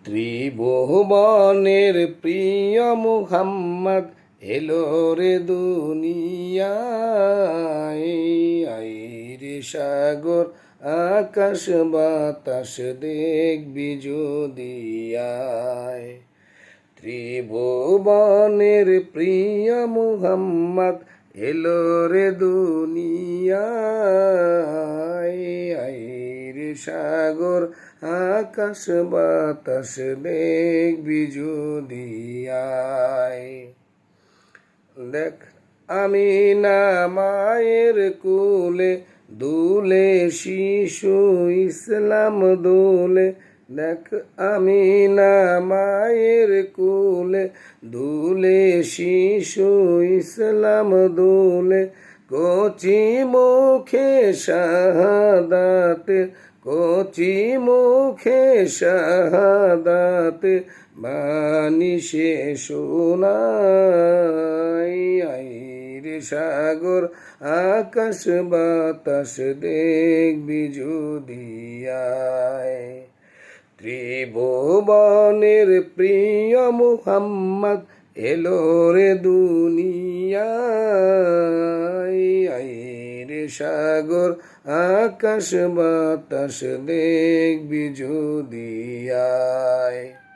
ত্রিভুবনের প্রিয় মুহাম্মদ এলো রে দুনিয়ায়। আইরে সাগর আকাশ বাতাস দেখবি যদি আয়। ত্রিভুবনের প্রিয় মুহাম্মদ এলো রে দুনিয়ায়। আইরে সাগর আকাশ বাতাস দেখবি যদি আয়। দেখ আমিনা মায়ের কোলে দুলে শিশু ইসলাম দোলে। দেখ আমিনা মায়ের কোলে দুলে শিশু ইসলাম দোলে। কচি মুখে শাহাদাতে, কচি মুখে শাহাদাতে বাণী সে শোনায়। আইরে সাগর আকাশ বাতাস দেখবি যদি আয়। ত্রিভুবনের প্রিয় মুহাম্মদ এলো রে দুনিয়ায়। আইরে সাগর আকাশ বাতাস দেখবি যদি আয়।